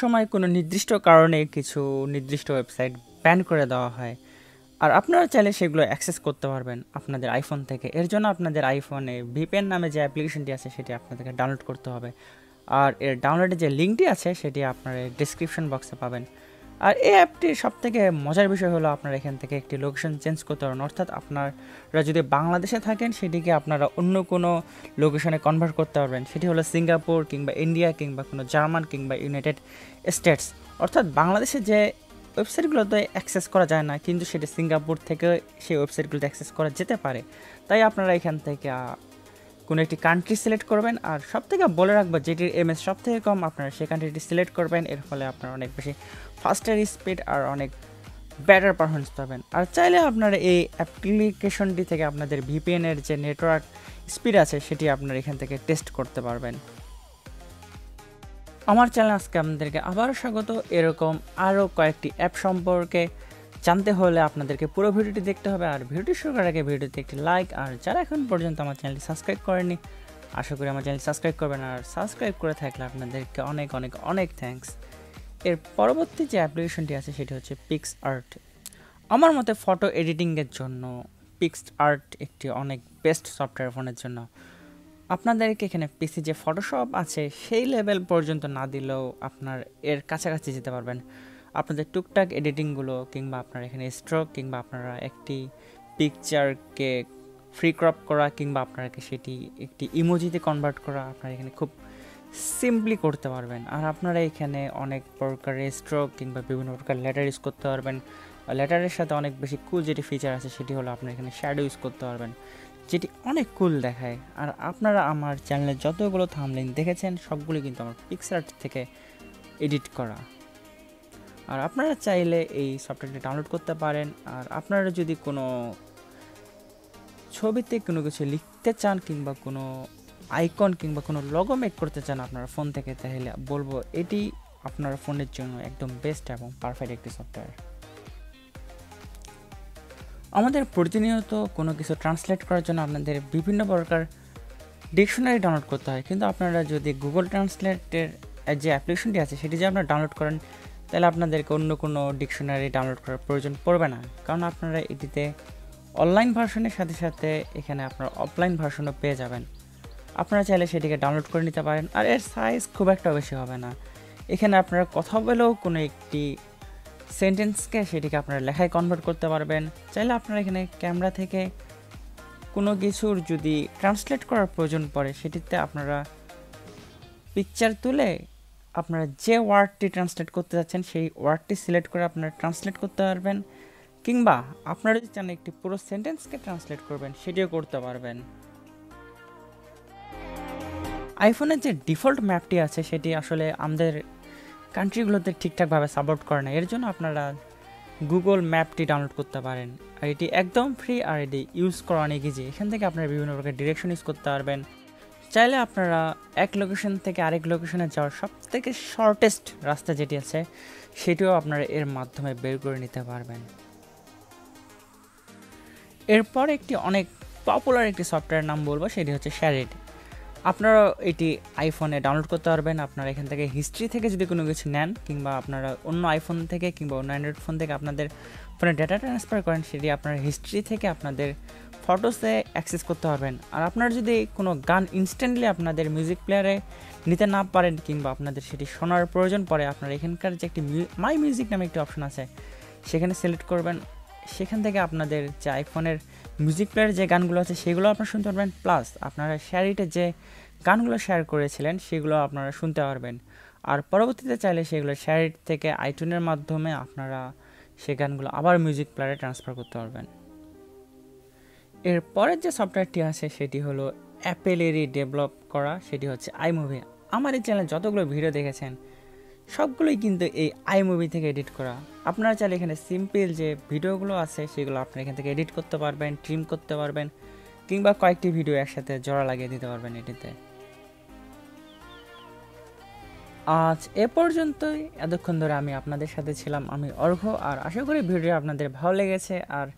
সময় কোনো নির্দিষ্ট কারণে কিছু নির্দিষ্ট ওয়েবসাইট ব্যান করে দেওয়া হয়, আর আপনারা চাইলে সেগুলো অ্যাক্সেস করতে পারবেন আপনাদের আইফোন থেকে। এর জন্য আপনাদের আইফোনে ভিপিএন নামে যে অ্যাপ্লিকেশনটি আছে সেটি আপনাদেরকে ডাউনলোড করতে হবে, আর এর ডাউনলোডের যে লিঙ্কটি আছে সেটি আপনার ডিসক্রিপশন বক্সে পাবেন। আর এই অ্যাপটির সবথেকে মজার বিষয় হলো আপনারা এখান থেকে একটি লোকেশন চেঞ্জ করতে পারেন, অর্থাৎ আপনারা যদি বাংলাদেশে থাকেন সেটিকে আপনারা অন্য কোনো লোকেশনে কনভার্ট করতে পারবেন, সেটি হলো সিঙ্গাপুর কিংবা ইন্ডিয়া কিংবা কোনো জার্মান কিংবা ইউনাইটেড স্টেটস। অর্থাৎ বাংলাদেশে যে ওয়েবসাইটগুলোতে অ্যাক্সেস করা যায় না, কিন্তু সেটি সিঙ্গাপুর থেকে সেই ওয়েবসাইটগুলোতে অ্যাক্সেস করা যেতে পারে। তাই আপনারা এখান থেকে কোনো একটি কান্ট্রি সিলেক্ট করবেন, আর সবথেকে বলে রাখবো যেটির এমএস সবথেকে কম আপনারা সেই কান্ট্রিটি সিলেক্ট করবেন। এর ফলে আপনারা অনেক বেশি ফাস্টার স্পিড আর অনেক বেটার পারফরমেন্স পাবেন। আর চাইলে আপনারা এই অ্যাপ্লিকেশনটি থেকে আপনাদের ভিপিএনের যে নেটওয়ার্ক স্পিড আছে সেটি আপনারা এখান থেকে টেস্ট করতে পারবেন। আমার চ্যানেল আজকে আপনাদেরকে আবারও স্বাগত। এরকম আরও কয়েকটি অ্যাপ সম্পর্কে জানতে হলে আপনাদেরকে পুরো ভিডিওটি দেখতে হবে, আর ভিডিওটি শুরু করার আগে ভিডিওতে একটি লাইক, আর যারা এখন পর্যন্ত আমার চ্যানেলটি সাবস্ক্রাইব করেনি আশা করি আমার চ্যানেল সাবস্ক্রাইব করবেন, আর সাবস্ক্রাইব করে থাকলে আপনাদেরকে অনেক অনেক অনেক থ্যাঙ্কস। এর পরবর্তী যে অ্যাপ্লিকেশনটি আছে সেটি হচ্ছে পিক্সআর্ট। আমার মতে ফটো এডিটিংয়ের জন্য পিক্সআর্ট একটি অনেক বেস্ট সফটওয়্যার ফোনের জন্য। আপনাদেরকে এখানে পিসি যে ফটোশপ আছে সেই লেভেল পর্যন্ত না দিলেও আপনার এর কাছাকাছি যেতে পারবেন। আপনাদের টুকটাক এডিটিংগুলো কিংবা আপনার এখানে স্ট্রোক কিংবা আপনারা একটি পিকচারকে ফ্রি ক্রপ করা কিংবা আপনাকে সেটি একটি ইমোজিতে কনভার্ট করা আপনারা এখানে খুব সিম্পলি করতে পারবেন। আর আপনারা এখানে অনেক প্রকারের স্ট্রোক কিংবা বিভিন্ন প্রকার লেটার ইউজ করতে পারবেন। লেটারের সাথে অনেক বেশি কুল যেটি ফিচার আছে সেটি হলো আপনারা এখানে শ্যাডো ইউজ করতে পারবেন, যেটি অনেক কুল দেখায়। আর আপনারা আমার চ্যানেলে যতগুলো থাম্বনেইল দেখেছেন সবগুলো কিন্তু আমার পিক্সআর্ট থেকে এডিট করা। আর আপনারা চাইলে এই সফটওয়্যারটি ডাউনলোড করতে পারেন। আর আপনারা যদি কোনো ছবিতে কোনো কিছু লিখতে চান কিংবা কোনো আইকন কিংবা কোনো লোগো মেক করতে চান আপনারা ফোন থেকে, তাহলে বলবো এটি আপনার ফোনের জন্য একদম বেস্ট এবং পারফেক্ট একটি সফটওয়্যার। আমাদের প্রতিনিয়ত কোনো কিছু ট্রান্সলেট করার জন্য আপনাদের বিভিন্ন প্রকার ডিকশনারি ডাউনলোড করতে হয়, কিন্তু আপনারা যদি গুগল ট্রান্সলেটের যে অ্যাপ্লিকেশনটি আছে সেটি যে আপনারা ডাউনলোড করেন তাহলে আপনাদেরকে অন্য কোনো ডিকশনারি ডাউনলোড করার প্রয়োজন পড়বে না, কারণ আপনারা এটিতে অনলাইন ভার্সনের সাথে সাথে এখানে আপনারা অফলাইন ভার্সনও পেয়ে যাবেন। আপনারা চাইলে সেটিকে ডাউনলোড করে নিতে পারেন। আর এর সাইজ খুব একটা বেশি হবে না। এখানে আপনারা কথা বলেও কোনো একটি সেন্টেন্সকে সেটিকে আপনারা লেখায় কনভার্ট করতে পারবেন। চাইলে আপনারা এখানে ক্যামেরা থেকে কোনো কিছুর যদি ট্রান্সলেট করার প্রয়োজন পড়ে সেটিতে আপনারা পিকচার তুলে আপনারা যে ওয়ার্ডটি ট্রান্সলেট করতে যাচ্ছেন সেই ওয়ার্ডটি সিলেক্ট করে আপনারা ট্রান্সলেট করতে পারবেন, কিংবা আপনারা যদি চান একটি পুরো সেন্টেন্সকে ট্রান্সলেট করবেন সেটিও করতে পারবেন। আইফোনের যে ডিফল্ট ম্যাপটি আছে সেটি আসলে আমাদের কান্ট্রিগুলোতে ঠিকঠাকভাবে সাপোর্ট করে না, এর জন্য আপনারা গুগল ম্যাপটি ডাউনলোড করতে পারেন। আর এটি একদম ফ্রি, আর এটি ইউজ করা অনেক ইজি। এখান থেকে আপনারা বিভিন্ন প্রকার ডিরেকশন ইউজ করতে পারবেন। চাইলে আপনারা এক লোকেশন থেকে আরেক লোকেশনে যাওয়ার সবথেকে শর্টেস্ট রাস্তা যেটি আছে সেটিও আপনারা এর মাধ্যমে বের করে নিতে পারবেন। এরপর একটি অনেক পপুলার একটি সফটওয়্যার নাম বলবো, সেটি হচ্ছে শ্যারেড। আপনারা এটি আইফোনে ডাউনলোড করতে পারবেন। আপনারা এখান থেকে হিস্ট্রি থেকে যদি কোনো কিছু নেন কিংবা আপনারা অন্য আইফোন থেকে কিংবা অন্য অ্যান্ড্রয়েড ফোন থেকে আপনাদের ফোনে ডেটা ট্রান্সফার করেন, সেটি আপনার হিস্ট্রি থেকে আপনাদের ফটোসে অ্যাক্সেস করতে পারবেন। আর আপনারা যদি কোনো গান ইনস্ট্যান্টলি আপনাদের মিউজিক প্লেয়ারে নিতে না পারেন কিংবা আপনাদের সেটি শোনার প্রয়োজন পড়ে, আপনারা এখানকার যে একটি মাই মিউজিক নামে একটি অপশন আছে সেখানে সিলেক্ট করবেন। সেখান থেকে আপনাদের যে আইফোনের মিউজিক প্লেয়ারে যে গানগুলো আছে সেগুলো আপনারা শুনতে পারবেন, প্লাস আপনারা শ্যারিটে যে গানগুলো শেয়ার করেছিলেন সেগুলো আপনারা শুনতে পারবেন। আর পরবর্তীতে চাইলে সেগুলো শ্যারিট থেকে আইটিউনের মাধ্যমে আপনারা সেই গানগুলো আবার মিউজিক প্লেয়ারে ট্রান্সফার করতে পারবেন। এরপরের যে সফটওয়্যারটি আছে সেটি হলো অ্যাপেলেরই ডেভেলপ করা, সেটি হচ্ছে আইমুভি। আমার এই চ্যানেলে যতগুলো ভিডিও দেখেছেন সবগুলোই কিন্তু এই আইমুভি থেকে এডিট করা। আপনারা চাইলে এখানে সিম্পল যে ভিডিওগুলো আছে সেগুলো আপনারা এখান থেকে এডিট করতে পারবেন, ট্রিম করতে পারবেন, কিংবা কয়েকটি ভিডিও একসাথে জোড়া লাগিয়ে দিতে পারবেন এটিতে। আজ এ পর্যন্তই। এতক্ষণ ধরে আমি আপনাদের সাথে ছিলাম, আমি অর্ঘ্য। আর আশা করি ভিডিও আপনাদের ভালো লেগেছে। আর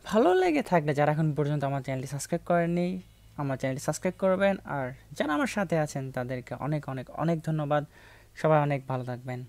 ভালো লেগে থাকলে যারা এখন পর্যন্ত আমার চ্যানেলটি সাবস্ক্রাইব করেননি আমার চ্যানেলটি সাবস্ক্রাইব করবেন। আর যারা আমার সাথে আছেন তাদেরকে অনেক অনেক অনেক ধন্যবাদ। সবাই অনেক ভালো থাকবেন।